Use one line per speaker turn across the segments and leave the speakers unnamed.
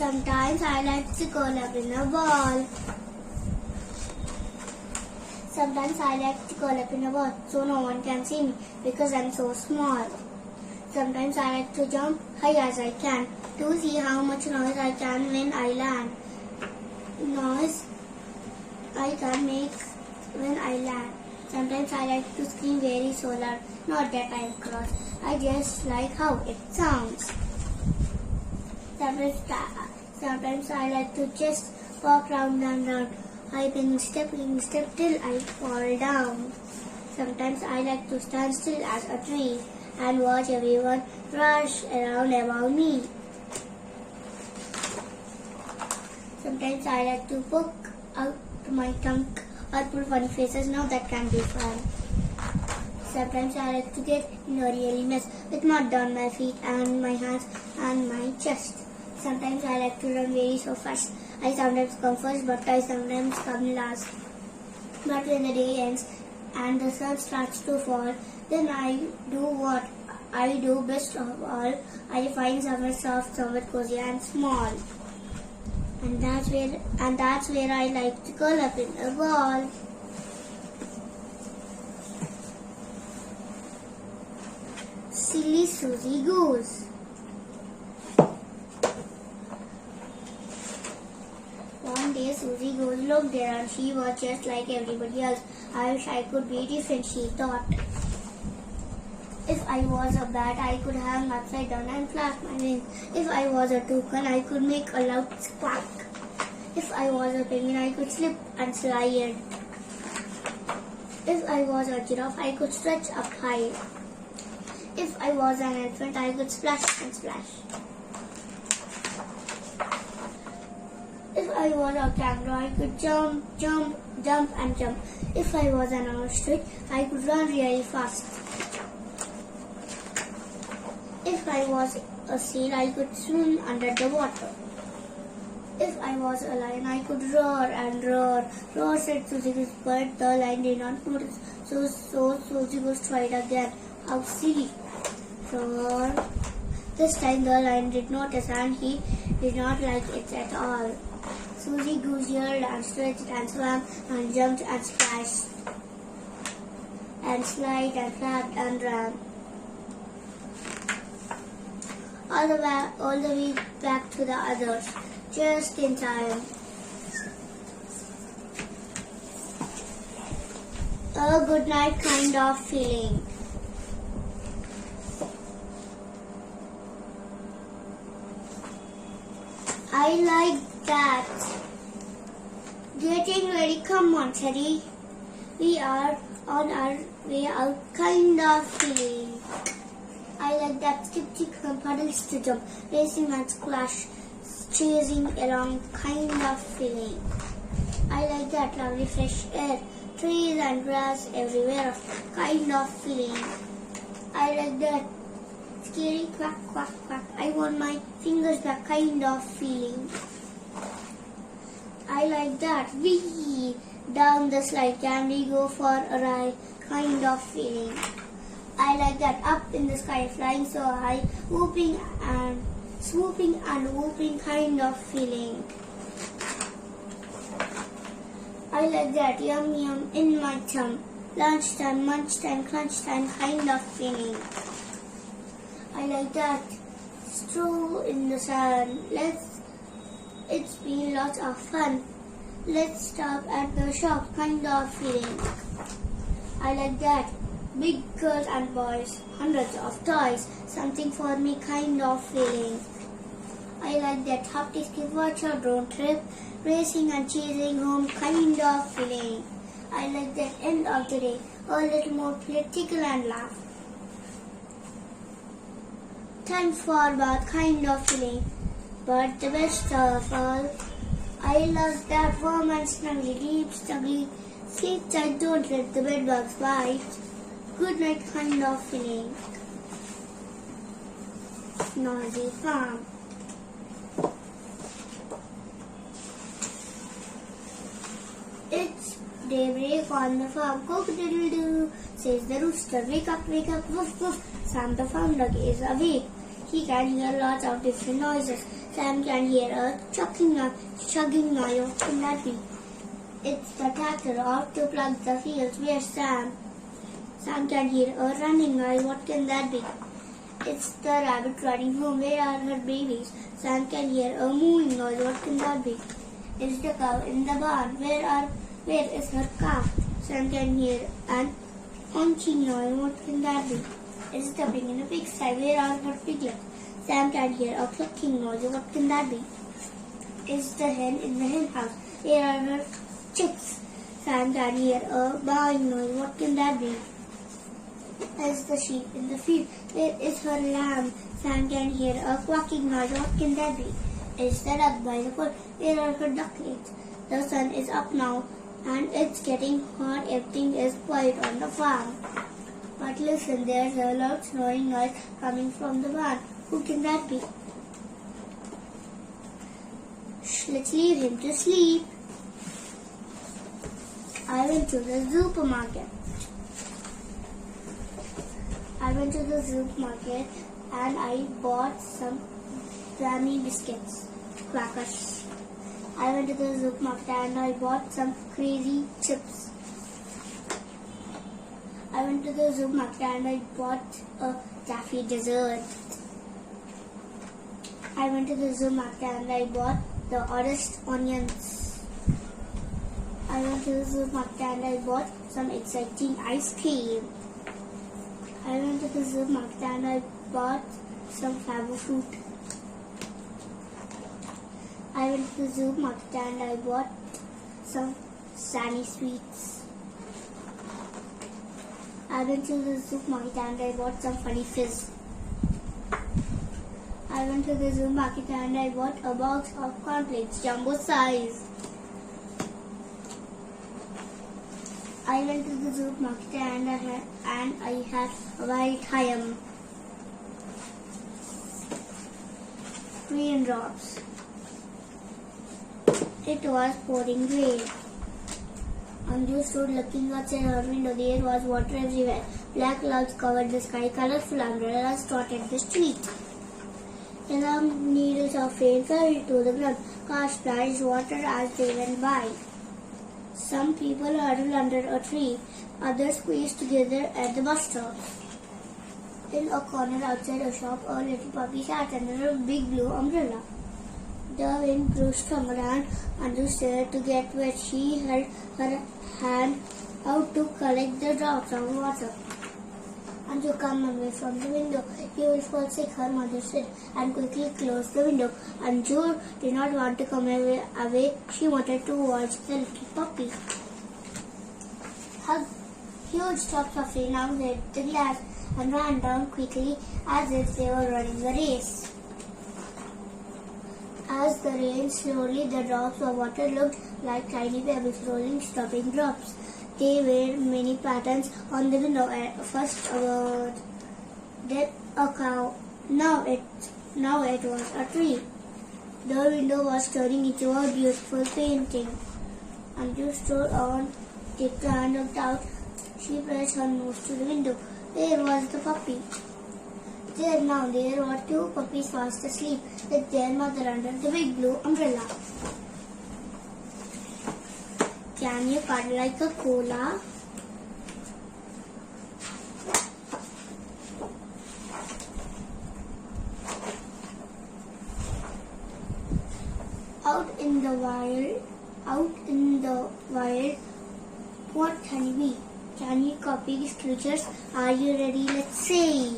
Sometimes I like to curl up in a ball. Sometimes I like to curl up in a ball so no one can see me because I'm so small. Sometimes I like to jump high as I can to see how much noise I can when I land. Noise I can make when I land. Sometimes I like to scream very so loud, not that I'm cross. I just like how it sounds. Sometimes I like to just walk round and round, hopping step till I fall down. Sometimes I like to stand still as a tree and watch everyone rush around above me. Sometimes I like to poke out my tongue or pull funny faces. Now that can be fun. Sometimes I like to get in a really mess with mud on my feet and my hands and my chest. Sometimes I like to run very so fast. I sometimes come first, but I sometimes come last. But when the day ends and the sun starts to fall, then I do what I do best of all. I find somewhere soft, somewhere cozy and small. And that's where I like to curl up in a ball. Silly Susie Goose. One day Susie Goose looked there and she was just like everybody else. I wish I could be different, she thought. If I was a bat, I could hang upside down and flap my wings. If I was a toucan, I could make a loud squawk. If I was a penguin, I could slip and slide. If I was a giraffe, I could stretch up high. If I was an elephant, I could splash and splash. If I was a kangaroo, I could jump and jump. If I was an ostrich, I could run really fast. If I was a seal, I could swim under the water. If I was a lion, I could roar and roar. Roar, said Susie Goose, but the lion did not notice. So Susie Goose tried again. How silly. Roar. This time the lion did notice and he did not like it at all. Susie Goose yelled and stretched and swam and jumped and splashed and slid and flapped and ran. All the way back to the others, just in time. A good night kind of feeling. I like that. Getting ready, come on, Teddy. We are on our way out kind of feeling. I like that skip from puddles to jump, racing and splash, chasing along kind of feeling. I like that lovely fresh air, trees and grass everywhere kind of feeling. I like that scary quack quack quack, I want my fingers back kind of feeling. I like that wee down the slide, can we go for a ride kind of feeling. I like that up in the sky, flying so high, whooping and swooping and whooping kind of feeling. I like that yum yum in my tongue, lunchtime, munchtime, crunchtime kind of feeling. I like that stroll in the sun, it's been lots of fun, let's stop at the shop kind of feeling. I like that big girls and boys, hundreds of toys, something for me kind of feeling. I like that Humpty skip watch a road trip, racing and chasing home kind of feeling. I like that end of the day, a little more political and laugh. Time for bath kind of feeling. But the best of all, I love that warm and snuggly, deep snuggly, sleep tight, don't let the bed bugs bite. Good night kind of feeling. Noisy Farm. It's daybreak on the farm. Cock-a-doodle-doo, says the rooster. Wake up, woof, woof. Sam the farm dog is awake. He can hear lots of different noises. Sam can hear a chugging noise. What can that be? It's the tractor out to plug the fields. Where's Sam? Sam can hear a running noise. What can that be? It's the rabbit running home. Where are her babies? Sam can hear a mooing noise. What can that be? It's the cow in the barn. Where is her calf? Sam can hear an honking noise. What can that be? It's the pig in a pigsty. Where are her piglets? Sam can hear a clucking noise. What can that be? It's the hen in the hen house. Where are her chicks? Sam can hear a baaing noise. What can that be? It's the sheep in the field. Where is her lamb? Sam can hear a quacking noise. What can that be? It's the duck by the pond. Where are her ducklings? The sun is up now and it's getting hot. Everything is quiet on the farm. But listen, there's a loud snoring noise coming from the barn. Who can that be? Shh, let's leave him to sleep. I went to the supermarket. And I bought some Grammy biscuits, crackers. I went to the supermarket and I bought some crazy chips. I went to the supermarket and I bought a taffy dessert. I went to the supermarket and I bought the oddest onions. I went to the supermarket and I bought some exciting ice cream. I went to the supermarket and I bought some fava fruit. I went to the supermarket and I bought some Sunny sweets. I went to the supermarket and I bought some funny fizz. I went to the supermarket and I bought a box of cornflakes, jumbo size. I went to the supermarket and I had a white ham, raindrops. It was pouring rain. Anju stood looking outside her window. There was water everywhere. Black clouds covered the sky. Colorful umbrellas dotted the street. Yellow needles of rain fell to the ground. Cars splashed water as they went by. Some people huddled under a tree. Others squeezed together at the bus stop. In a corner outside a shop, a little puppy sat under a big blue umbrella. The wind brushed from around Anju started to get wet. She held her hand out to collect the drops of water. Anju, come away from the window. You will fall sick, her mother said, and quickly closed the window. Anju did not want to come away. She wanted to watch the little puppy. Huge drops of rain now hit the glass and ran down quickly as if they were running a race. As the rain slowly, the drops of water looked like tiny pebbles rolling, stopping drops. There were many patterns on the window. First a bird, then a cow. Now it was a tree. The window was turning into a beautiful painting. Anju stood on tiptoe and looked out. She pressed her nose to the window. There was the puppy. There were two puppies fast asleep with their mother under the big blue umbrella. Can you cut like a cola? Out in the wild, what can you be? Can you copy these creatures? Are you ready? Let's see.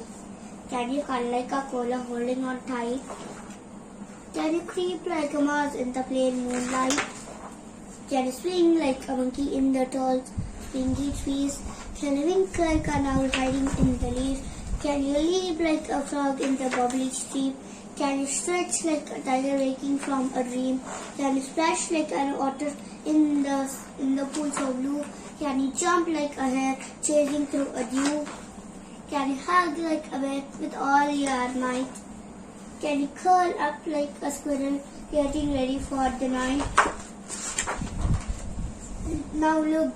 Can you cut like a cola holding on tight? Can you creep like a mouse in the plain moonlight? Can you swing like a monkey in the tall springy trees? Can you wink like an owl hiding in the leaves? Can you leap like a frog in the bubbly stream? Can you stretch like a tiger waking from a dream? Can you splash like an otter in the pools of blue? Can you jump like a hare chasing through a dew? Can you hug like a bear with all your might? Can you curl up like a squirrel getting ready for the night? Now look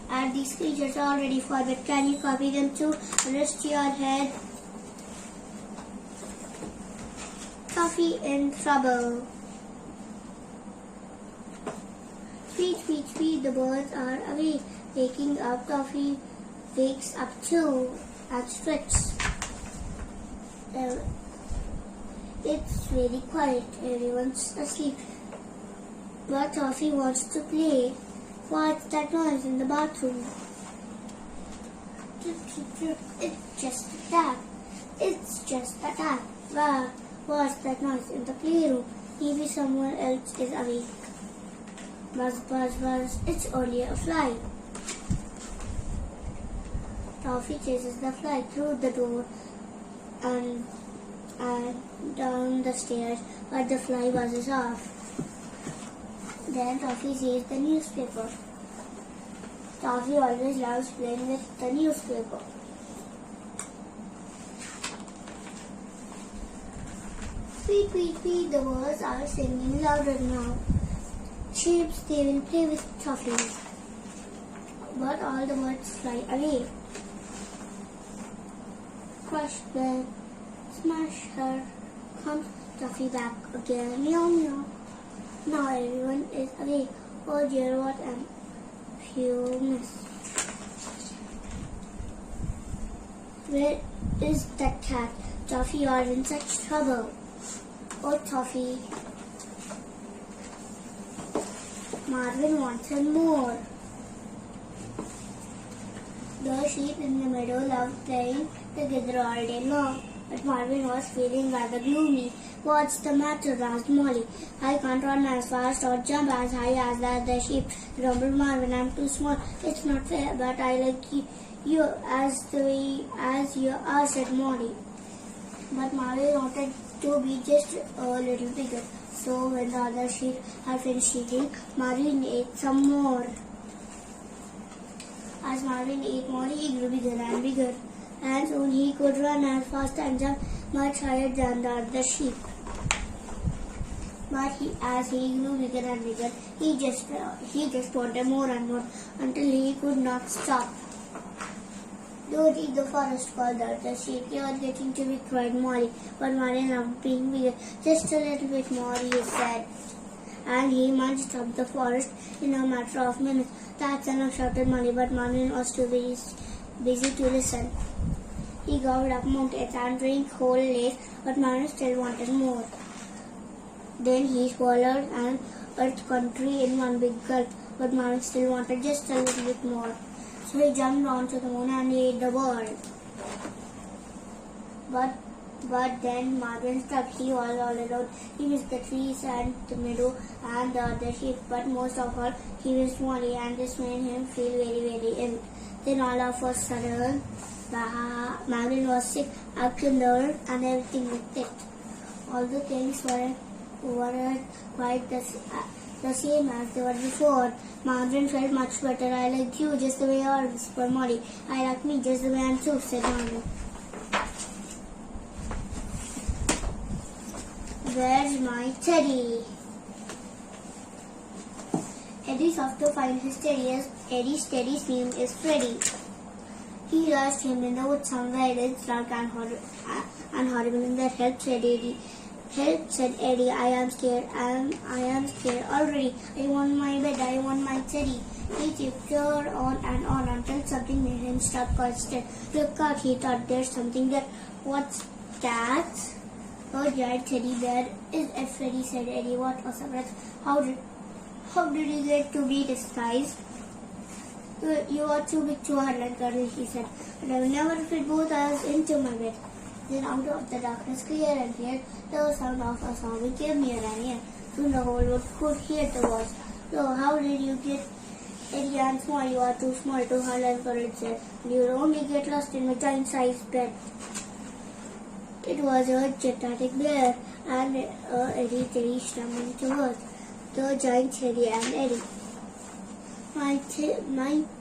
at these creatures all ready for bed. Can you copy them too? Rest your head. Toffee in trouble. Tweet, tweet, tweet, the birds are away. Waking up, Toffee wakes up too and stretches. It's very quiet, everyone's asleep. But Toffee wants to play. What's that noise in the bathroom? It's just a tap. It's just a tap. Wow, what's that noise in the playroom? Maybe someone else is awake. Buzz, buzz, buzz. It's only a fly. Toffee chases the fly through the door and down the stairs, but the fly buzzes off. Then Toffee sees the newspaper. Toffee always loves playing with the newspaper. Tweet, tweet, tweet, the birds are singing louder now. Shapes, they will play with Toffee. But all the birds fly away. Crush them, smash her, comes Toffee back again. Meow, meow. Now everyone is awake. Oh dear, what am you miss? Where is that cat? Toffee, you are in such trouble. Oh Toffee. Marvin wanted more. The sheep in the meadow loved playing together all day long, but Marvin was feeling rather gloomy. What's the matter? Asked Molly. I can't run as fast or jump as high as the other sheep, grumbled Marvin. I'm too small. It's not fair, but I like you as the way as you are, said Molly. But Marvin wanted to be just a little bigger. So when the other sheep had finished eating, Marvin ate some more. As Marvin ate more, he grew bigger and bigger, and soon he could run as fast and jump much higher than the other sheep. But as he grew bigger and bigger, he just wanted more and more until he could not stop. Don't eat the forest, called the other sheep. You are getting too big, cried Molly. But Marvin loved being bigger. Just a little bit more, he said. And he munched up the forest in a matter of minutes. That's enough, shouted Molly, but Marvin was too busy to listen. He gobbled up mountains and drank whole lakes, but Marvin still wanted more. Then he swallowed an earth country in one big gulp, but Marvin still wanted just a little bit more. So he jumped onto the moon and ate the world. But then Marvin stopped. He was all alone. He missed the trees and the meadow and the other sheep, but most of all, he missed Molly, and this made him feel very, very ill. Then all of a sudden, Marvin was sick, up in the earth, and everything with it. All the things weren't quite the same as they were before. Marvin felt much better. I like you just the way you are, whispered Molly. I like me just the way I am too, said Marvin. Where's my teddy? Eddie's off to find his teddy, as Eddie's teddy's name is Freddy. He lost him in the woods somewhere. It's dark and horrible in there. Help, said Eddie. Help, said Eddie. I am scared. I am scared already. I want my bed. I want my teddy. He tiptoed on and on until something made him stop quite still. Look out, he thought. There's something there. What's that? A giant teddy bear. Is it Freddy, said Eddie. What a surprise. How did you get to be disguised? You are too big to hide like Gordon, he said. But I will never fit both eyes into my bed. Then out of the darkness, clear and clear, the sound of a song became near and near. Soon the whole world could hear the voice. So how did you get Eddie and small? You are too small to hide like Gordon said. You will only get lost in a giant-sized bed. It was a gigantic bear, and Eddie Teddy stumbled towards the giant Teddy and Eddie. My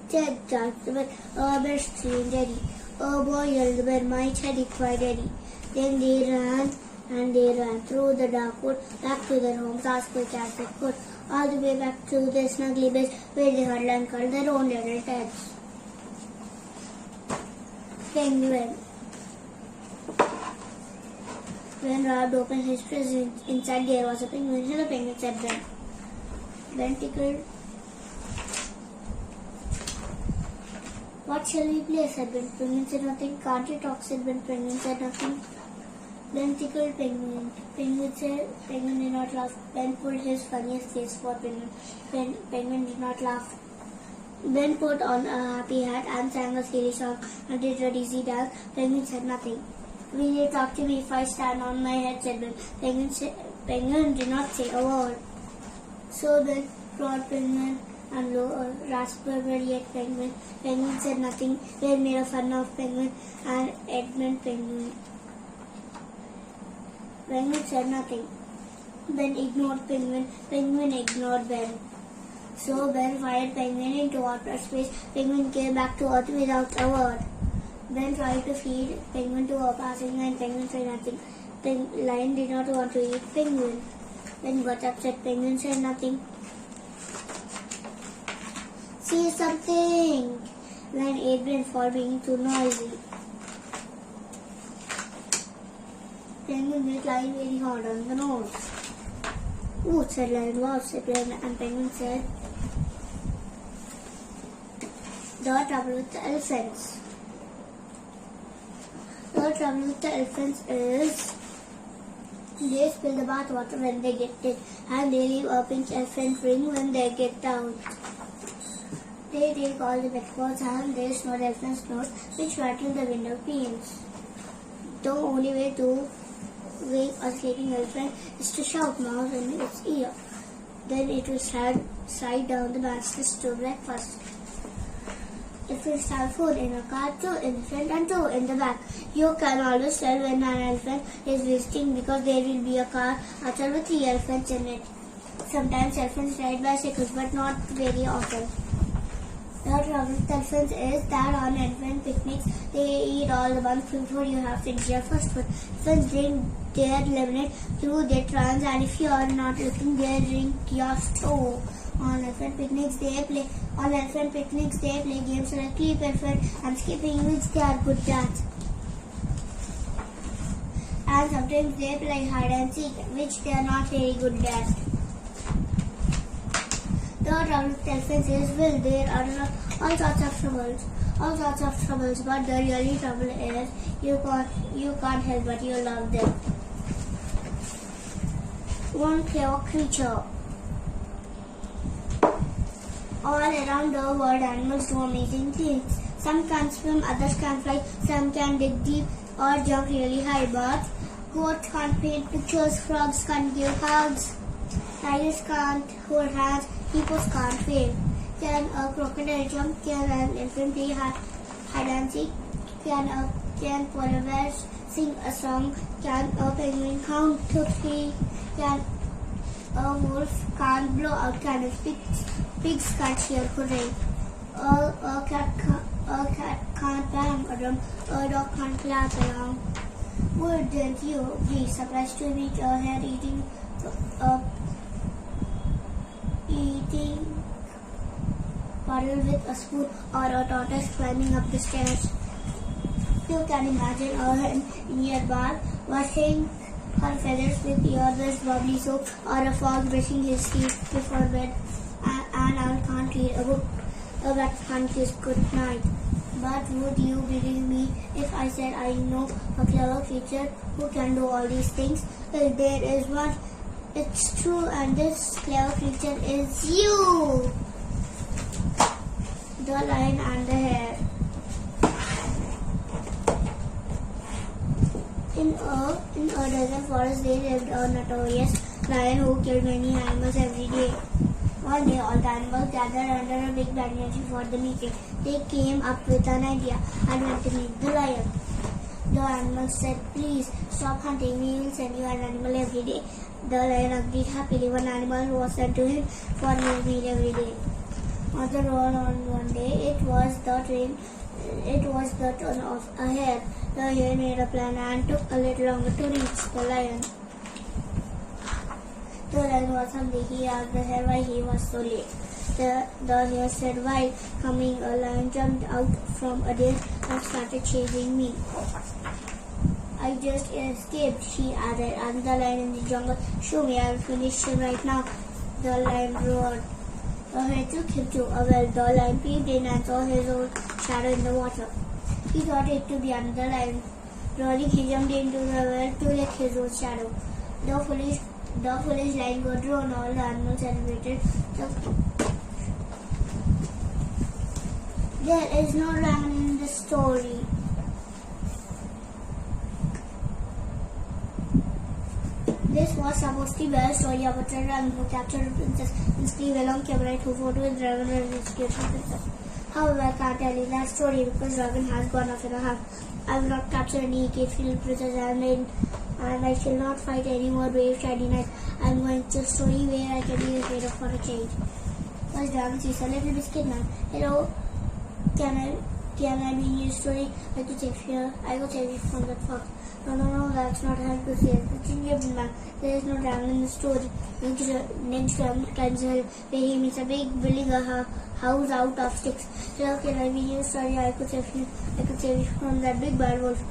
Ted, gasped the bear. Oh, bear, screamed Eddie. Oh boy, yelled the bear. My Teddy, cried Eddie. Then they ran through the dark wood back to their homes as quick as they could, all the way back to the snuggly beds where they huddled and curled their own little heads. Penguin. When Rab opened his present, inside there was a penguin. Hello, penguin, said Ben. Ben tickled. What shall we play, said Ben. Penguin said nothing. Can't you talk, said Ben. Penguin said nothing. Ben tickled Penguin. Penguin did not laugh. Ben pulled his funniest face for Penguin. Penguin did not laugh. Ben put on a happy hat and sang a silly song and did a dizzy dance. Penguin said nothing. Will you talk to me if I stand on my head, said Ben. Penguin did not say a word. So Ben brought Penguin and raspberry at Penguin. Penguin said nothing. Ben made fun of Penguin and Edmund Penguin. Penguin said nothing. Ben ignored Penguin. Penguin ignored Ben. So Ben fired Penguin into outer space. Penguin came back to Earth without a word. Ben tried to feed Penguin to a passing line. Penguin said nothing. Lion did not want to eat Penguin. Ben got upset. Penguin said nothing. Say something. Lion ate Ben for being too noisy. Penguin hit Lion very hard on the nose. Ooh, said Lion. Wow, said Lion. And Penguin said, the trouble with the elephants. The trouble with the elephants is they spill the bath water when they get in, and they leave a pink elephant ring when they get out. They take all the backwards and they snore the elephant's nose, which rattle the window panes. The only way to wake a sleeping elephant is to shout mouse in its ear. Then it will slide down the banisters to breakfast. If you have food in a car, two in the front and two in the back. You can always tell when an elephant is visiting because there will be a car outside with 3 elephants in it. Sometimes elephants ride bicycles, but not very often. The trouble with elephants is that on elephant picnics, they eat all the buns before you have finished your first food. Elephants drink their lemonade through their trunks, and if you are not looking, they drink your straw. On elephant picnics, they play games like leap elephant and skipping, which they are good at. And sometimes they play hide and seek, which they are not very good at. The trouble with elephants is, well, there are all sorts of troubles, but the really trouble is you can't help but you love them. One clever creature. All around the world, animals do amazing things. Some can swim, others can fly, some can dig deep or jump really high, but goats can't paint pictures, frogs can't give hugs, tigers can't hold hands, hippos can't wave. Can a crocodile jump? Can an elephant play hide and seek? Can polar bears sing a song? Can a penguin count to 3? Can a wolf can't blow out candles? Pigs can't hear hooray. A cat can't bang a drum. A dog can't clap along. Wouldn't you be surprised to meet a hare eating puddle with a spoon, or a tortoise climbing up the stairs? You can imagine a hen in your bar washing her feathers with earwax bubbly soap, or a frog brushing his teeth before bed. An owl can't read a book, a rat can't kiss good night. But would you believe me if I said I know a clever creature who can do all these things? Well, there is one. It's true, and this clever creature is you. The Lion and the Hare. In a desert forest, there lived a notorious lion who killed many animals every day. One day, all the animals gathered under a big banyan tree for the meeting. They came up with an idea and went to meet the lion. The animals said, "Please stop hunting. We will send you an animal every day." The lion agreed happily. One animal was sent to him for a meal every day. On the road on one day, it was the turn of a hare. The hare made a plan and took a little longer to reach the lion. The lion was hungry. He asked the hare why he was so late. The hare said, "While coming, a lion jumped out from a ditch and started chasing me. I just escaped, she added. Another lion in the jungle. Show me, I'll finish him right now. The lion roared. The hare took him to a well. The lion peeped in and saw his own shadow in the water. He thought it to be another lion. Rolling, he jumped into the well to lick his own shadow. The foolish lion got drawn. All the animals celebrated. There is no dragon in the story. This was supposed to be a story about a dragon who captured a princess and Steve along came right who fought with dragon and rescued the princess. However, I can't tell you that story because dragon has gone off in a huff. I will not capture any kid-filled princess and I shall not fight any more brave shiny knights. I am going to a story where I can be afraid of for a change. First dragon sees a little biscuit man. Hello, can I be in your story? I could save you from that fox. No, that's not how to say it. The gingerbread man. There is no dragon in the story. Next dragon climbs a hill where he meets a big building a house out of sticks. So can I be in your story? I could save you from that big bad wolf.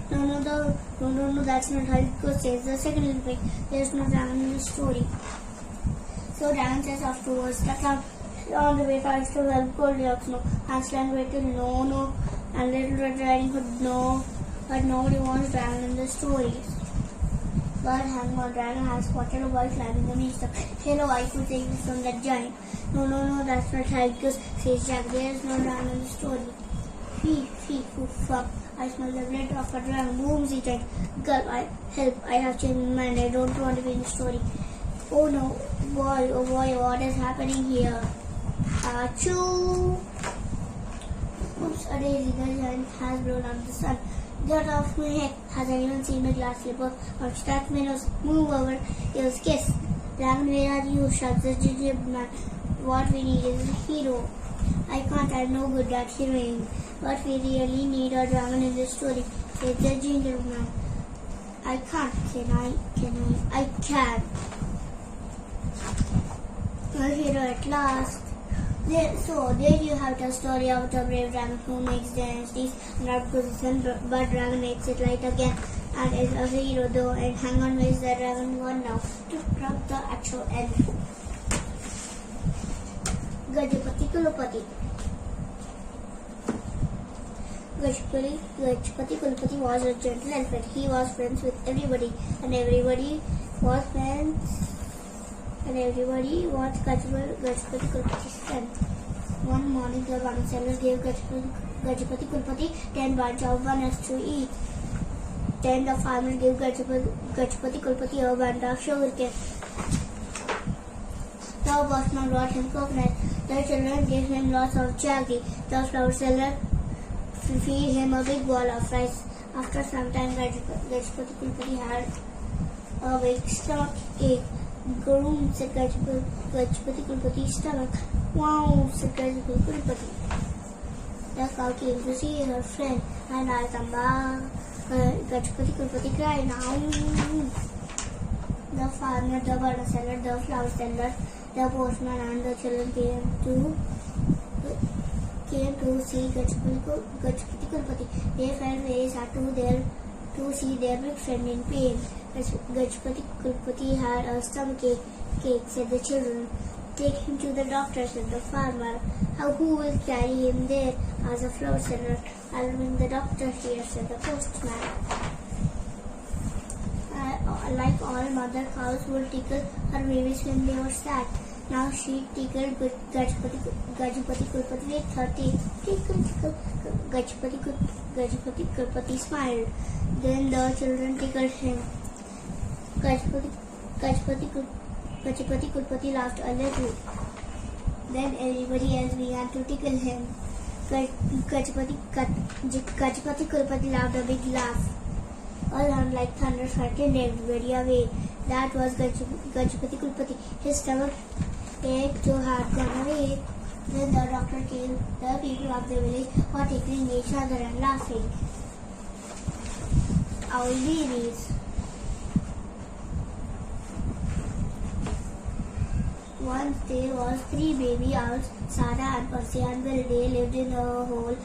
No, that's not how it goes, says the second little pig. There is no dragon in the story. So dragon says off towards the cloud. On the way tries to help Goldilocks, no. Hansel and Gretel, no. And Little Red Riding Hood, no. But nobody wants dragon in the stories. But hang on, dragon has spotted a boy climbing the meat stuff. Hello, I could take this from that giant. No, that's not how it goes, says Jack. There is no dragon in the story. Fee, foof, up. I smell the blood of a dragon. Boom, he tried. Girl, I have changed my mind. I don't want to be in the story. Oh boy, what is happening here? Achoo! Oops, a daisy, the giant has blown up the sun. Get off my head. Has anyone seen my glass slipper? Or that my nose. Move over. Here's kiss. Dragon, where are you? Shouts the gingerbread man. What we need is a hero. I'm no good at heroing. But we really need a dragon in this story. Says the gingerbread man. I can't. Can I? I can. A hero at last. There you have the story of the brave dragon who makes dynasties and outposition, but dragon makes it right again and is a hero though. And hang on, where is the dragon one now? To drop the actual end. Gajapati Kulpati. Gajapati Kulpati was a gentle elephant. He was friends with everybody, and everybody was Gajapati Kulpati's friend. One morning, the banana seller gave Gajapati Kulpati 10 bunches of bananas to eat. Then the farmer gave Gajapati Kulpati a bunch of sugarcane. The postman brought him coconut. The children gave him lots of jaggery. The flower seller feed him a big ball of rice. After some time, Gajapati Kulpati had a big stomach ache. Groom, said Gajapati Kulpati's stomach. Wow, said Gajapati Kulpati. The cow came to see her friend, and I'll come back. Gajapati Kulpati cried. Now, the farmer, the banana seller, the flower seller, the postman, and the children came to see Gajapati Kulpati. They felt very sad to see their big friend in pain. Gajapati Kulpati had a stomach ache, said the children. Take him to the doctor, said the farmer. Who will carry him there? Asked the flower seller. I'll bring the doctor here, said the postman. Like all mother cows would tickle her babies when they were sad. Now she tickled Gajapati Kulpati with her teeth. Tickle. Gajapati Kulpati smiled. Then the children tickled him. Gajapati Kulpati laughed a little. Then everybody else began to tickle him. Gajapati Kulpati laughed a big laugh. All around like thunder frightened everybody away. That was Gajapati Kulpati. His stomach ached so hard gone away. Then the doctor came. The people of the village were tickling each other and laughing. Owl babies. Once there was 3 baby owls, Sarah and Percy and Bill. They lived in a hole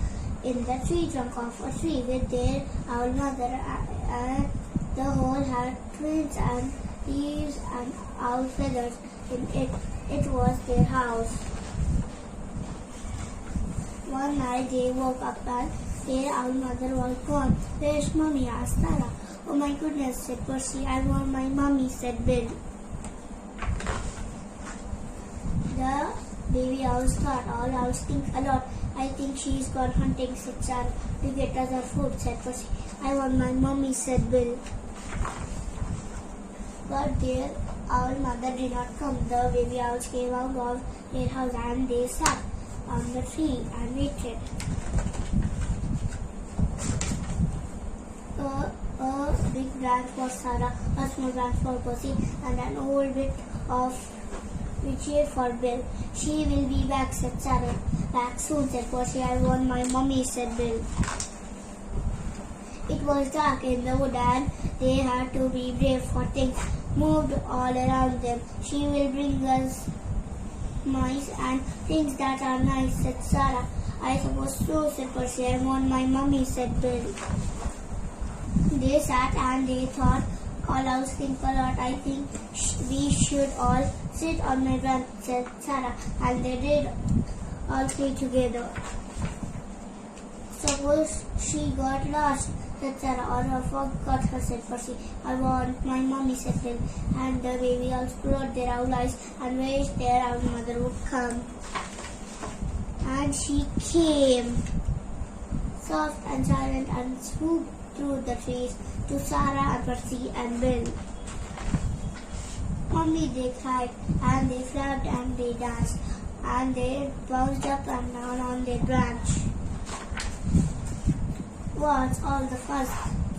in the tree trunk of a tree with their owl mother and the hole had twins and leaves and owl feathers in it. It was their house. One night they woke up and their owl mother was gone. Where's Mommy? asked Sarah. Oh my goodness, said Percy. I want my mommy, said Bill. The baby owls thought, all owls think a lot. I think she's gone hunting, said Sarah, to get other food, said Percy. I want my mommy, said Bill. But their owl mother did not come. The baby owls came out of their house and they sat on the tree and waited. A big branch for Sarah, a small branch for Percy, and an old bit of chair for Bill. She will be back, said Sarah. Back soon, said Percy. I want my mommy, said Bill. It was dark in the wood and they had to be brave, for things moved all around them. She will bring us mice and things that are nice, said Sarah. I suppose so, said Percy. I want my mommy, said Bill. They sat and they thought, all owls think a lot. I think we should all sit on my branch, said Sarah. And they did, all three together. Suppose she got lost, said Sarah, or a frog got her, said Percy. I want my mommy, said Bill. And the baby owls brought their owl eyes and wished their owl mother would come. And she came, soft and silent, and swooped through the trees to Sarah and Percy and Bill. Mommy, they cried, and they flapped and they danced, and they bounced up and down on their branch. What's all the fuss?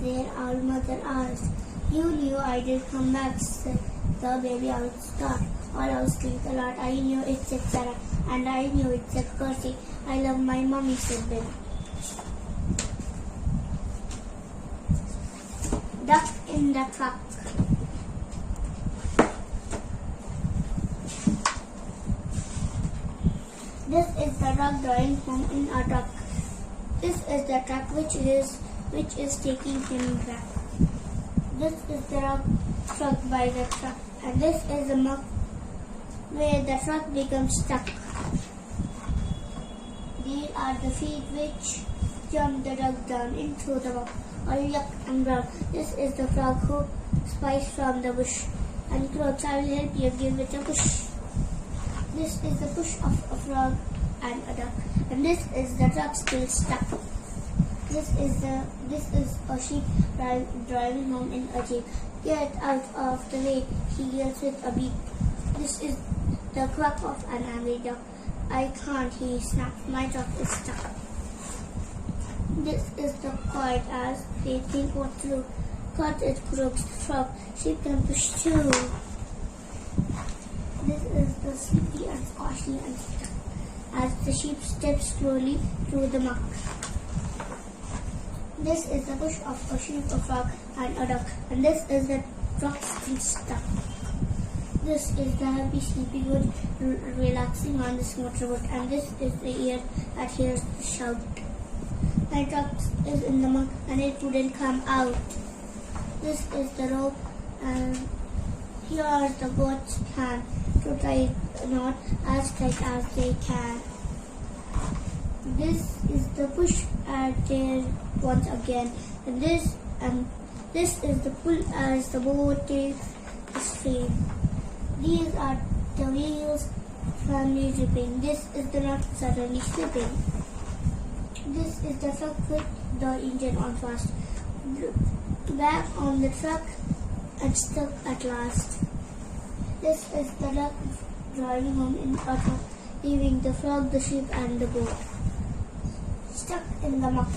Their owl mother asked. You knew I did come back, said the baby owl thought. All owls think a lot. I knew it, said Sarah, and I knew it, said Percy. I love my mommy, said Bill. Duck in the truck. This is the duck going home in a truck. This is the truck which is taking him back. This is the rock struck by the truck, and this is the muck where the truck becomes stuck. These are the feet which jump the duck down into the muck, all yuck and brown. This is the frog who spies from the bush and croaks. I will help you, give it a push. This is the push of a frog and a duck, and this is the truck still stuck. This is a sheep driving home in a jeep. Get out of the way, he yells with a beep. This is the quack of an angry duck. I can't, he snaps, my truck is stuck. This is the quiet as they think what to do. Cut it, croaks the frog. Sheep can push too. This is the sleepy and squashy and stuck as the sheep steps slowly through the muck. This is the push of a sheep, a frog, and a duck, and this is the truck still stuck. This is the happy sleepy wood relaxing on this motorboat, and this is the ear that hears the shout. My truck is in the muck and it wouldn't come out. This is the rope, and here the boat's hand to tie a knot as tight as they can. This is the push and tear once again, and this is the pull as the boat takes the stream. These are the wheels firmly gripping. This is the nut suddenly slipping. This is the truck with the engine on fast. Back on the truck and stuck at last. This is the duck driving home in a truck, leaving the frog, the sheep, and the boat stuck in the muck.